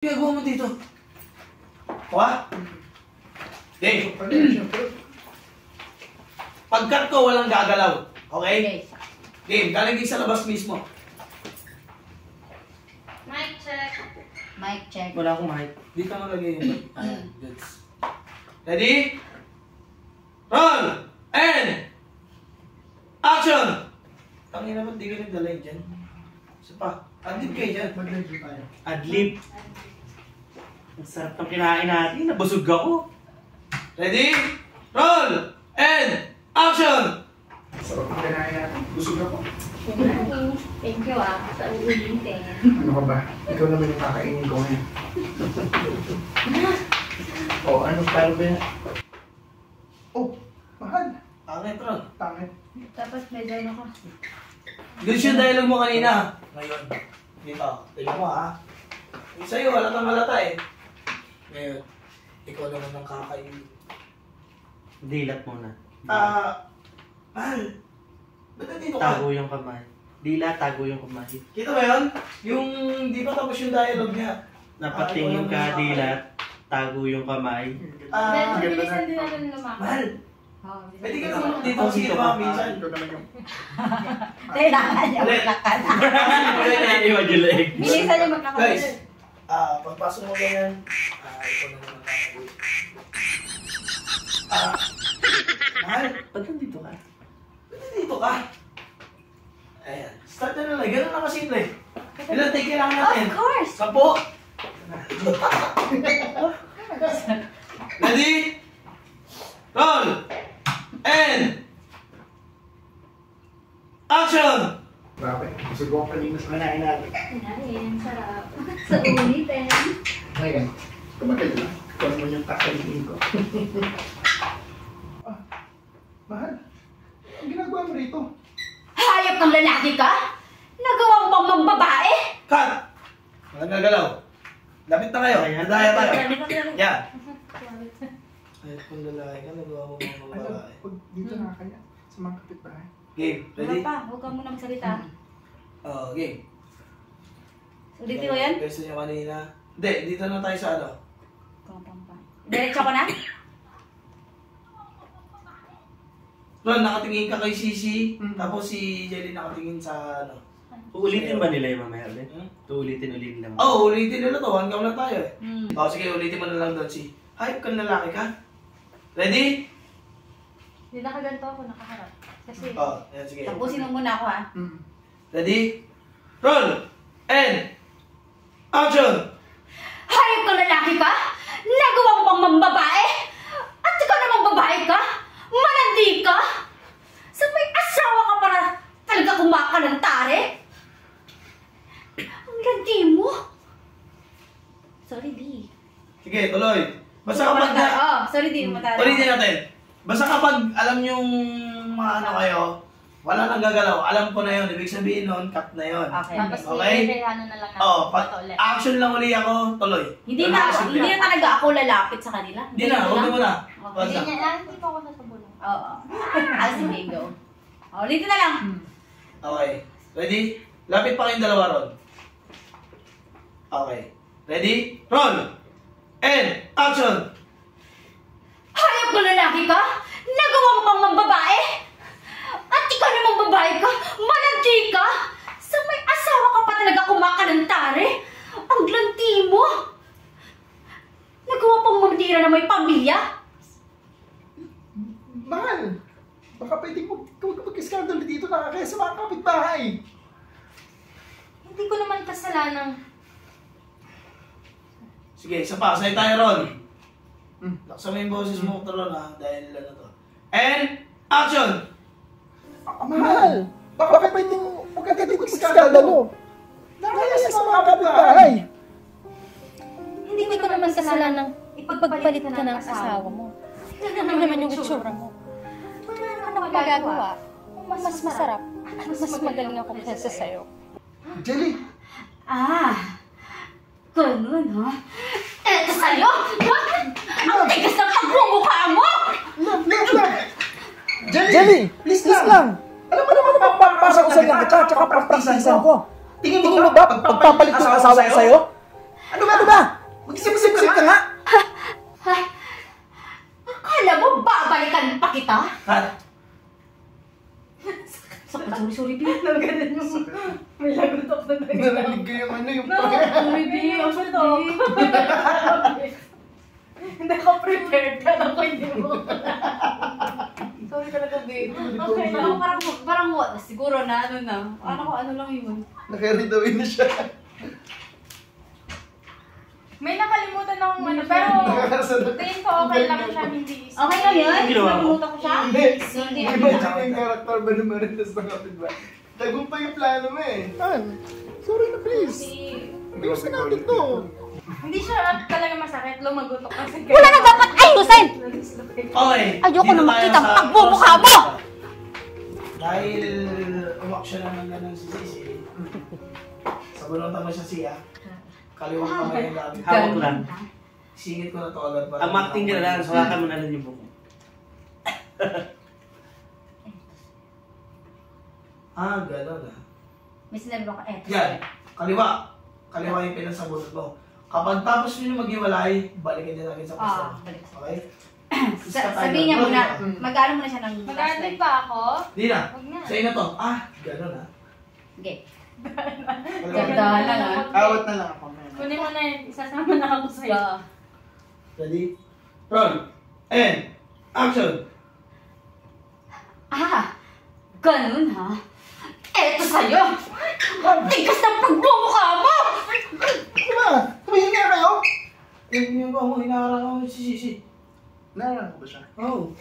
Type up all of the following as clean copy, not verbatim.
Ginagawa mo dito? Kuha? Game. Pagkat ko, walang gagalaw. Okay? Game. Lalagay sa labas mismo. Mic check. Mic check. Wala akong mic. Dito nalagay yung mic. Ayan. Ready? Roll! And action! Tangina ba't di ka nagdalay dyan? Isa pa. Adlib kayo dyan. Mag-adlib tayo. Adlib. Ang sarap ng kinain natin. Nabusog ako. Ready? Roll! And action! Sarap ng kinain natin. Busog ako. Thank you sa ulitin. Ano ka ba? Ikaw naman yung kakainin ko ngayon. Oh, ano style ba yan? Oh, mahal. Pangit, Ron. Pangit. Tapos may dino ka. Goods yung dialogue mo kanina. Ngayon. Dito. Tingnan mo ha. Yung sa'yo, halatang halata eh. Ngayon. Ikaw naman ang kakainin. Dilat muna. Mahal. Ba't nandito ka? Tago yung kamay. Dila, tago yung kamay. Kita ba yun? Yung di pa tapos yung dialogue niya. Napatingin ka, dilat, tago yung kamay. Then, bilisan din natin lumakad. Mahal. Oh, Pwede ka naman dito kasi diba minsan. Ikaw naman yung... Kailangan niya Ulit. maglakad. Iwan yung leg. Bilisan niya maglakad. Guys, pagpasok mo ganyan, ikaw na naman kakainin. Mahal. Ba't nandito ka? Ba't nandito ka? Ayan. Start na lang. Ganun lang kasimple. Ilan take kailangan natin? Of course. 10. Ready? Roll! And action! Grabe, busog ako kanina sa kinain natin. Kinain, sarap. Sa ulitin. Ngayon, kumagal lang. Ikaw naman yung kakainin ko. Mahal. Ang ginagawa mo rito? Hayop kang lalaki ka? Nagawa mo bang mambabae? Cut! Walang gagalaw. Lapit na kayo. Nadaya tayo. Yan. Ayun kung lalaki ka, nagawa mo mga Ano, babae. pag dito na kaya sa mga kapitbahay. Game. Wala Ready? pa, huwag ka muna magsalita. Game. Ulitin mo yan? Gusto nyo kanina. Hindi, dito na tayo sa ano. Diretso ko na? Ron, nakatingin ka kay Sisi, tapos si Jelly nakatingin sa ano. Uulitin ba nila yung mamaya ulit? Hmm? Uulitin lang. Ulitin nila to. One count lang tayo eh. Sige, ulitin mo na lang doon si hype kang lalaki ka. Ready? Hindi nakaganto ako, nakaharap. Kasi, Yan, sige. Tapusin mo muna ako ha. Ready? Roll! And action! Hayop kang lalaki ka? Nagawa mo bang mambabae? At ikaw namang babae ka? Malandi ka? Sa may asawa ka para talaga kumakalantare? Ang landi mo. Sorry, Di. Sige, tuloy. Basta kapag sorry, Di. Matalo. ulitin natin. Basta kapag alam yung mga ano kayo, wala nang gagalaw. Alam ko na yun. Ibig sabihin nun, cut na yun. Okay. tapos Okay. i-ano na lang natin. Ito ulit. Action lang uli ako, tuloy. Hindi na talaga ako lalapit sa kanila. Hindi na, huwag mo na. Hindi niya, hindi pa ako nasabulong. Oo. Sige, go. Ulitin na lang. Okay. Ready? Lapit pa kayong dalawa ron. Okay. Ready? Roll! And action! Hayop ka lalaki ka? Nagawa mo bang mambabae? At ikaw namang babae ka? Malandi ka? Sa may asawa ka pa talaga kumakalantare? Ang lanti mo? Nagawa pang magtira na may pamilya? Mahal! Baka pwede mo mag-iskandal dito na kaya sa mga kapitbahay. Hindi ko naman kasalanang... Sige, isa pa. Say tayo ron. Laksa mo yung boses mo ron ha. Dahil ano to. And action! Mahal! Baka pwede mo mag-iskandalo. Nakaya sa mga kapitbahay. Hindi ko naman kasalanang ipagpalit ka ng asawa mo. Ano naman yung itsura mo? Ano magagawa? Mas masarap at mas magaling ako kaysa sa'yo. Jelly! Ganun ha? Eto sa'yo! Ang tigas ng pagmumukha mo! Love! Jelly! Please lang! Alam mo naman papapasa ko sa lang kita, tsaka practicean ko. Tingin mo ba, pagpapalit ko ng asawa ko sa'yo? Ano ba? Mag-isip-isip ka nga! Akala mo babalikan pa kita? Cut. Sorry, B. Ganun yung... May lagot ako na Narinig ko yung yung Sorry, B. Ang sorry. Hindi ako prepared. Kala ko hindi mo. Sorry talaga, B. Okay, parang what? Siguro na ano lang yun. Nakaridawin na siya. May nakalimutan akong ano, pero tingin ko okay lang siya, hindi isa. Okay lang yun? Ginawa ko. Nakalimutan ko siya? Hindi. Hindi. Imagine yung karakter ba naman rin tas nakapit ba? Tagumpay yung plano mo eh. Sorry na please. Hindi ko sinabit to. Hindi siya talaga masakit, lumagutok kasi. Wala na dapat ayusin! Okay. Ayoko dito na tayo makita ang sa pagmumukha mo! Dahil umaksyon naman ganun si Sisi. Sa bunong mo siya siya. Kaliwang kamay yung gamit. Hawak lang. Singit ko na to agad. Ang acting ka na lang, suwakan mo na lang yung buko. Gano'n ah. May sinabi ko, eto. Yan. Kaliwa. Kaliwa yung pinasabunod mo. Kapag tapos nyo yung maghiwalay, balikin nyo natin sa pwesto. balik. Okay? Sabihin niya muna, mag-ano muna siya ng Mag-aantay pa ako? Di na. Huwag na. Sa inyo to. Gano'n ah. Okay. Ganda lang, ah. Awat na lang ako. Kunin mo na yun, isasama na ako sa'yo. Ready? Roll. And action. Ganun ha? Eto sa'yo! Tigas ng pagmumukha mo! Ano ba? Tumingin nga kayo? Yung ba mo, hinaharang ako si Sisi. Narang ko ba siya? Oh.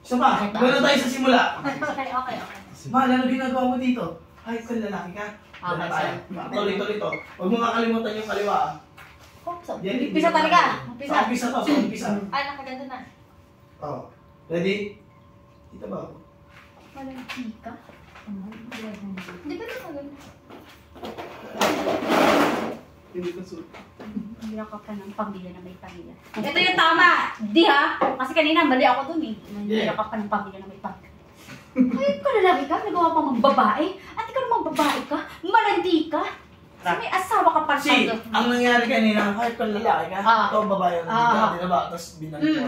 Isa pa. Gano'n tayo sa simula. Okay. Mahal, ano ginagawa mo dito? Ay, kung lalaki ka. Doon na tayo. Tuloy to. Huwag mo kakalimutan yung kaliwa ah. Umpisa talaga. Sa umpisa to, sa umpisa. Ay, nakaganda na. Oh. Ready? Dito ba ako? Walang chika. Hindi ba ito maganda? Hindi ko suot. Hindi ka pa ng pamilya na may pamilya. Ito yung tama! Di ha? Kasi kanina mali ako dun eh. Hindi ka pa ng pamilya na may pamilya. Ay, ka lalaki ka? Nagawa pa mang babae? At ikaw namang babae ka? Malandi ka? So, may asawa ka pa Si, ang nangyari kanina, kahit kung lalaki ka, ito ang babae ang hindi ba? Tapos binalik ko.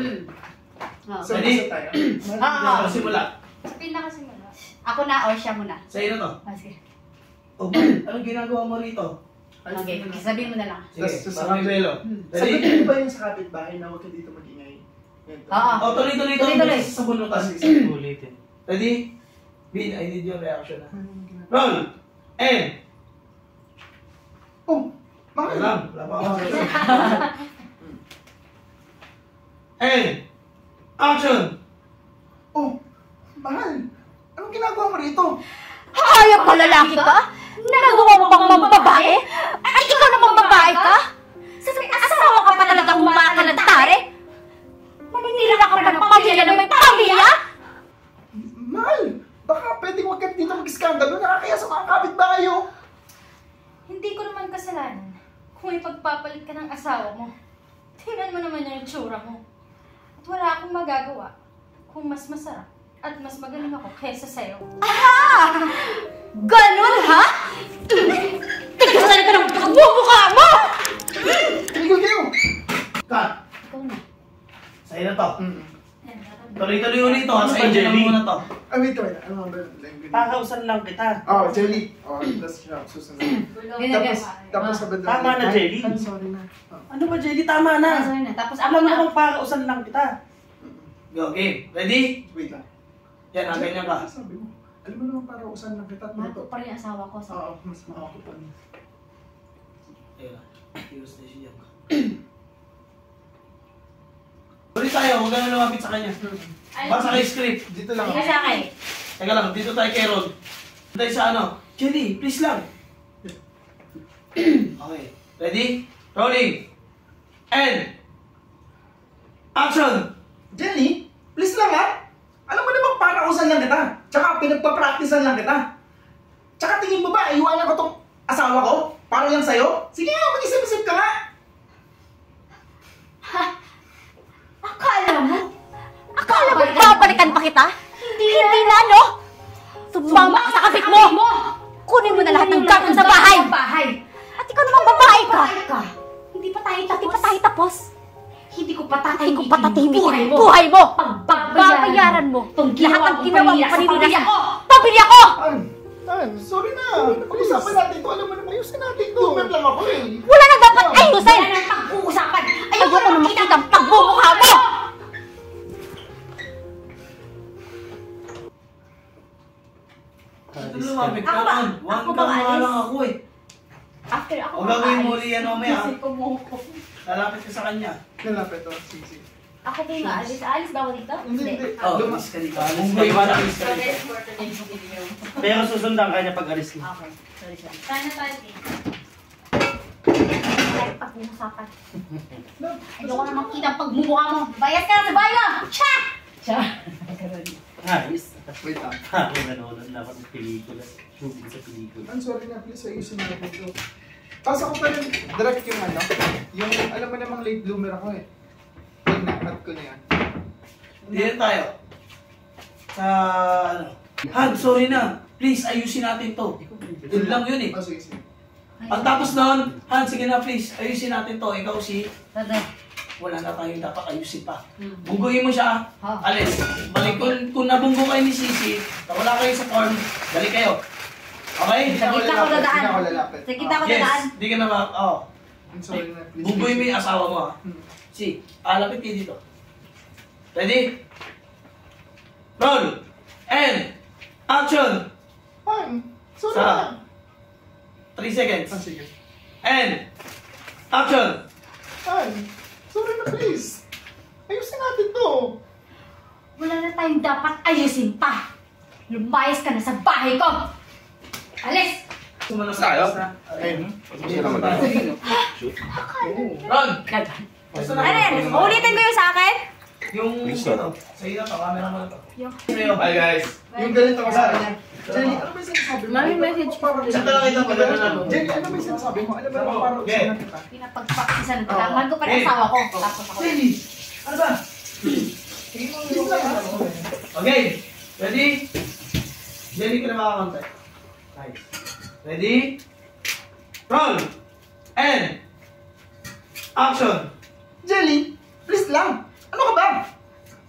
So, Ready? isa tayo. Sa simula. Sa pinakasimula. Ako na or siya muna? Sa iyo to. Sige. O, anong ginagawa mo rito? Okay, sabihin mo na lang. Sige, Tas- parang may belo. Sagutin Ready? mo ba yung sa kapitbahay na huwag ka dito mag-ingay? Ganito. Oo. O, tuloy. Tuloy. Sa bunutan. Ulitin. Ready? Bin, I need your reaction na. Roll! And! Oh, bakit? Wala pa ako. And! Action! Oh, mahal. Anong ginagawa mo rito? Hayop ka lalaki ka? Nagawa mo pang mambabae? At ikaw namang babae ka? Sa may asawa ka pa talagang humakalantare? Maninira ka pa ng pamilya na may pamilya? Mahal, baka pwedeng huwag ka dito mag-iskandalo. Nakakaya sa mga kapitbahay oh. Hindi ko naman kasalanan kung ipagpapalit ka ng asawa mo. Tingnan mo naman yung itsura mo. At wala akong magagawa kung mas masarap at mas magaling ako kaysa sa'yo. Ganun ha? Tigas talaga ng pagmumukha mo! Tigil kayo! Cut! Ikaw na. Sa iyo na to. Tuloy ulit to. Sa inyo lang muna to. Ah, wait. Ano ba? Pakausan lang kita. Oh, jelly. Oh, that's siya. Susunod. Tapos sa banda. Tama na, Jelly. I'm sorry na. Ano ba, Jelly? Tama na. Sorry na. Tapos ako Alam mo na. namang pakausan lang kita. Go, game. Ready? Wait lang. Yan, ganyan ka. Sabi mo. Alam mo naman para usan lang kita. Mahal ko pa rin yung asawa ko. So. Oo, mas makakot pa niya. Ayun. Tiwas na siya. Ulit tayo, huwag ka na lumapit sa kanya. Basa kay script. Dito lang Hindi ako. sa akin. Teka lang, dito tayo kay Rod. Dito tayo sa ano. Jenny, please lang. Okay. Ready? Rolling. And action! Jenny, please lang ha. Alam mo naman para usan lang kita. Tsaka pinagpa-practicean lang kita. Tsaka tingin mo ba, iwanan ko tong asawa ko? Para lang sa'yo? Sige nga, mag-isip-isip ka nga. Akala mo? Akala mo babalikan pa kita? Hindi na, no? Sumama ka sa kapit mo! Kunin mo na lahat ng gamit sa bahay! Bahay! At ikaw namang babae babae ka. Hindi pa tayo Hindi pa tayo tapos. Hindi ko patatahimin Hindi ko patatahimikin yung ang buhay mo. Pagbabayaran mo. Itong Lahat ginawa ng mo ginawa mo panira sa paninira pamilya sa ko. pamilya ko! Sorry na. Pag-usapan natin ito. Alam mo naman, ayusin natin ito. Tumem lang ako eh. Wala na dapat ayusin! Wala nang pag-uusapan. Ayoko na makita ang pagbumukha mo! Ito lumapit Ako ka ba? on. One Ako ka ba, nga Alice? lang ako eh. After ako O gagawin mo ulit yan mamaya. Isip ko mo ko. Lalapit ka sa kanya. Nalapit to. Sige. Ako ba yung aalis? Aalis ba ako dito? Hindi. Oh, Lumas. alis ka dito. Munggoy ba na alis ka So, dito? that's for today's video. Pero susundan ka niya pag alis mo. Okay. Sorry. Sana tayo. Pag-uusapan. Ayoko na makita ang pagmumukha mo. Bayas ka na sa bahay mo! Cha! Cha! Ayos. Wait lang. Ako nanonood na ako ng pelikula. Shooting sa pelikula. I'm sorry na, please. Ayusin mo natin ito. Pasa ko pa rin direct yung ano. Yung, alam mo namang late bloomer ako eh. Yung nakat ko na yan. Hindi na tayo. Sa ano. Han, sorry na. Please, ayusin natin to. Yun lang yun eh. Oh, sige, sige. Pagtapos nun, Han, sige na please, ayusin natin to. Ikaw si, wala na tayong dapat ayusin pa. Bungguin mo siya, alis. Balik kung nabunggo kayo ni Sisi, na wala kayo sa form, balik kayo. Okay? Sa gitna ko dadaan. Hindi ako lalapit. Sa gitna ko dadaan. Yes, di ka na oh. I'm sorry na, please. Bungguin mo yung asawa mo ha. Si, alapit kayo dito. Ready? Roll! And, action! Han, sorry Sa- na. 3 seconds. Ah, sige. And, action! Han, sorry na, please. Ayusin natin to. Wala na tayong dapat ayusin pa. Lumayas ka na sa bahay ko. Alis! Sumalas Tayo? na. Ayun. Ron! Ano yan? Uulitin ko yung sa akin? Yung ito, sa iyo na to, camera mo na to. Sa'yo. Hi guys. Yung ganito ko sa kanya. Jenny, ano ba yung sinasabi mo? Mami, message ko. Saan talaga ito pag ano? Jenny, ano ba yung sinasabi mo? Alam mo naman parang Okay. usapan kita. Pinapagpaktisan ko. Mahal ko pa rin asawa ko. Tapos ako. Jenny! Ano ba? Please lang ako. Okay. Ready? Jenny ka na makakantay. Nice. Ready? Roll! And! Action! Jelly, please lang. Ano ka ba?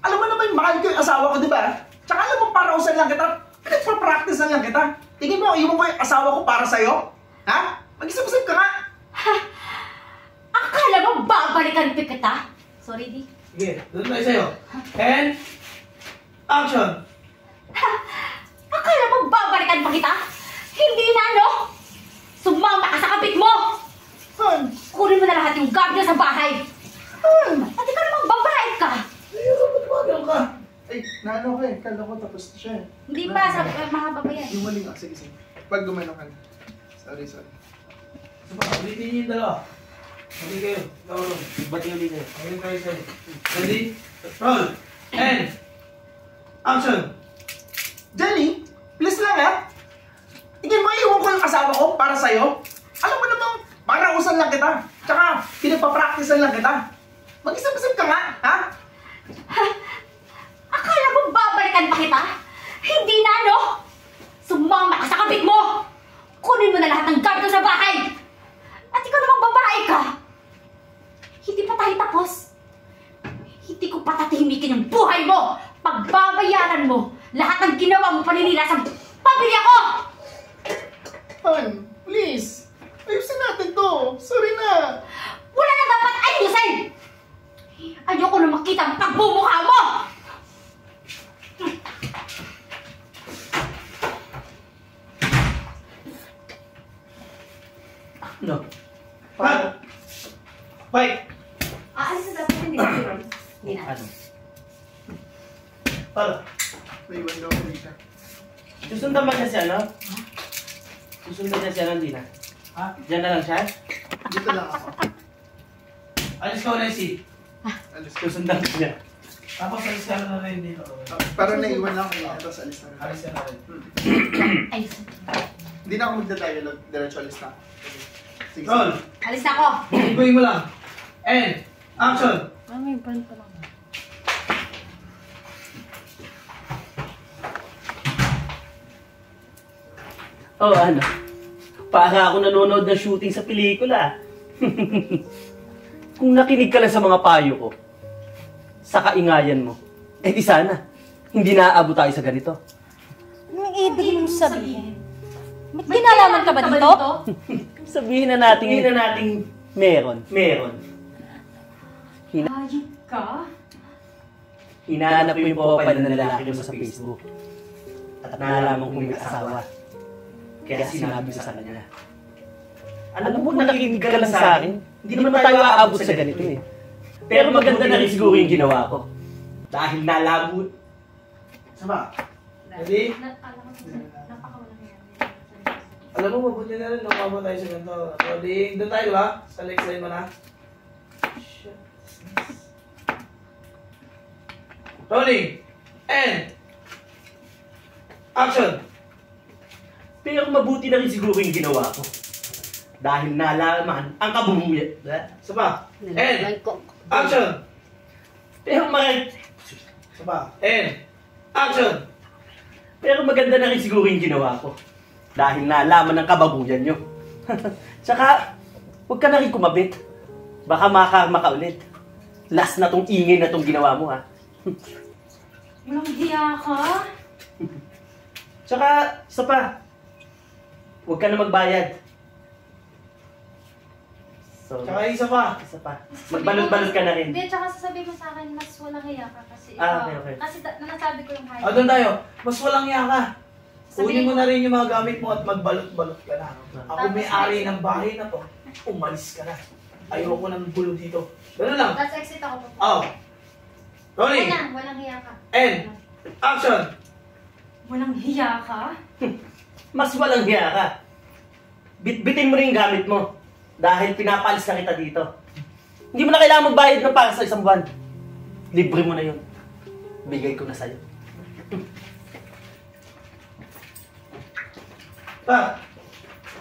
Alam mo naman, mahal ko yung asawa ko, di ba? Tsaka alam mo, para usan lang kita. Pinagpa-practice lang kita. Tingin mo, iwan ko yung asawa ko para sa'yo? Ha? Mag-isip-isip ka nga. Akala mo babalikan pa kita? Sorry, Di. Sige, doon tayo sa'yo. And! Action! Akala mo babalikan pa kita? Hindi na, no? Sumama ka sa kapit mo! Han, Kunin mo na lahat yung gamit niya sa bahay. Han. At ikaw namang babae ka. Ayun, matwagan ka. Ay, naano ko eh. Kala ko tapos na siya eh. Hindi pa, sabi ko, mahaba pa yan. Yung mali nga. Sige, sige. Pag gumano ka na. Sorry. Diba, ulitin niyo yung dalawa. Hindi kayo. Ikaw ron. Ba't yung linya? Ayun tayo sa'yo. Ready? Roll! And! Action! Jelly, please lang ha. Tingin mo, iwan ko yung asawa ko para sa'yo. Alam mo namang, para usan lang kita. Tsaka, pinagpa-practicean lang kita. Mag-isip-isip ka nga, ha? Akala mo babalikan pa kita? Hindi na, no? Sumama ka sa kapit mo! Kunin mo na lahat ng gamit sa bahay! At ikaw namang babae ka! Hindi pa tayo tapos. Hindi ko patatahimikin ang buhay mo! Pagbabayaran mo lahat ng ginawa mo paninira sa pamilya ko! Han, please. Ayusin natin to. Sorry na. Wala na dapat ayusin! Ayoko na makita ang pagbumukha mo! No. Cut! Fight! Aalis na dapat hindi na. Hindi na. Ano? Para. May iwan daw ako dito. Susundan ba niya si ano? Susundan niya si ano, hindi na? Ha? Diyan na lang siya? Dito lang ako. Alis ka ulit si. Alis ko. Susundan ko niya. Tapos alis ka na rin dito. Parang naiwan lang ako. Tapos alis na rin. Alis ka na rin. Ayos. Hindi na ako magda-dialogue. Diretso alis na. Sige. Roll! Alis na ako! Bungguin mo lang. And! Action! Mami, brand pa lang. Oh, ano? Para ako nanonood ng shooting sa pelikula. Kung nakinig ka lang sa mga payo ko, sa kaingayan mo, eh di sana, hindi naaabot tayo sa ganito. Anong ibig mong sabihin? May kinalaman ka ba dito? Sabihin na natin meron. Hayop ka? Hinahanap ko yung profile na lalaki mo sa Facebook. At nalaman kong may asawa. Kaya sinabi ko sa kanya. Alam mo, nakikinig ka lang sa akin. Hindi naman tayo aabot sa ganito eh. Pero maganda na rin siguro yung ginawa ko. Dahil nalabo. Sama. Ready? Napakawalang yan. Alam mo, mabuti na rin. Lumabot tayo sa ganito. Rolling. Doon tayo ba? Sa next line mo na. Shit. Rolling. And. Action. Pero mabuti na rin siguro yung ginawa ko. Dahil nalaman ang kabumuyan. Saba. And. Action. Pero Saba. And. Action. Pero maganda na rin siguro yung ginawa ko. Dahil nalaman ang kababuyan nyo. Tsaka, huwag ka na rin kumabit. Baka makarma ka ulit. Last na tong ingay na tong ginawa mo, ha? Walang hiya ka? Tsaka, isa pa. Huwag ka na magbayad. So, Tsaka isa pa. isa pa. Magbalot-balot ka na rin. Hindi, tsaka sasabihin mo sa akin, mas walang hiya ka kasi Okay. Kasi nasabi ko yung height. Doon tayo. Mas walang iya ka. Kunin Sabihin mo mo- na rin yung mga gamit mo at magbalot-balot ka na. Ako Tapos may-ari exit. ng bahay na to. Umalis ka na. Ayoko ng gulo dito. Ganun lang. Tapos exit ako po. Oh. Rolling. Walang hiya ka. And. Action. Walang hiya ka? Mas walang hiya ka. Bitbitin mo rin yung gamit mo. Dahil pinapalis na kita dito. Hindi mo na kailangan magbayad ng para sa isang buwan. Libre mo na yun. Bigay ko na sa'yo. Pa.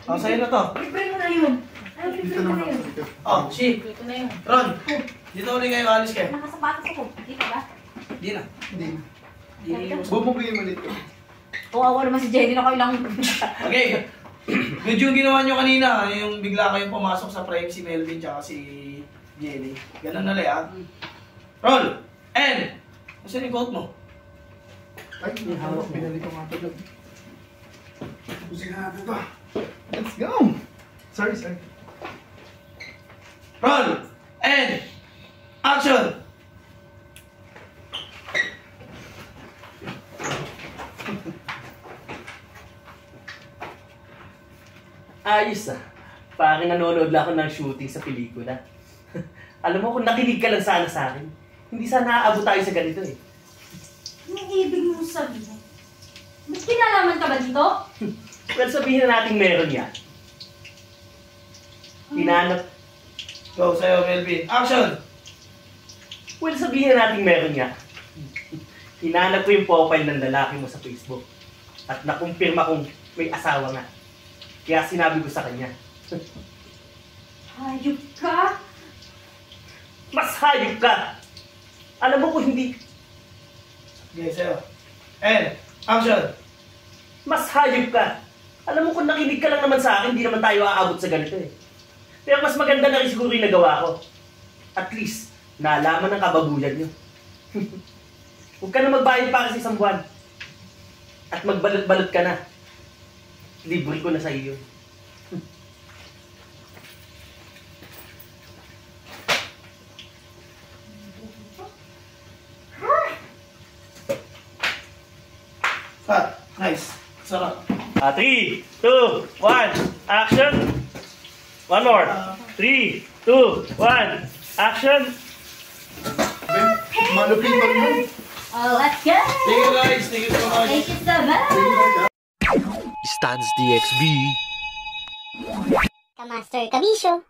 Oh, sa'yo na to. Libre mo na yun. Ay, libre mo na yun. Oh, si. Dito na yun. Ron. Dito ulit kayo. Alis kayo. Nakasapatos ako. Dito ba? Di na. Hindi. Di. Bumubugin mo dito. Kawawa naman si Jenny na kailang... Okay. Good yung ginawa nyo kanina. Yung bigla kayong pumasok sa frame si Melvin tsaka si Jenny. Ganun na lang. Roll. And. Nasaan yung coat mo? Ay, may hawak. Binalik ko nga ito doon. Tapusin na natin ito. Let's go! Sorry. Roll. And. Action. Ayos ah. Parang nanonood lang ako ng shooting sa pelikula. Alam mo, kung nakinig ka lang sana sa akin, hindi sana aabot tayo sa ganito eh. Anong ibig mong sabihin? May kinalaman ka ba dito? Well, sabihin na natin meron yan. Hinanap. Go sa'yo, Melvin. Action. Well, sabihin na natin meron yan. Hinanap ko yung profile ng lalaki mo sa Facebook. At nakumpirma kong may asawa nga. Kaya sinabi ko sa kanya. Hayop ka? Mas hayop ka! Alam mo kung hindi, Okay, sa'yo. And. Action. mas hayop ka! Alam mo kung nakinig ka lang naman sa akin, hindi naman tayo aabot sa ganito eh. Pero mas maganda na rin siguro yung nagawa ko. At least, nalaman ng kababuyan nyo. Huwag ka na magbayad para sa isang buwan. At magbalot-balot ka na. Libre ko na sa iyo. Cut. Nice. Sarap. 3, 2, 1, action! One more. 3, 2, 1, action! Malupit pa yun. Oh, let's go! Thank you guys. Thank you so much. Thank you so much! Stans DXB. Kamaster Kamisyo.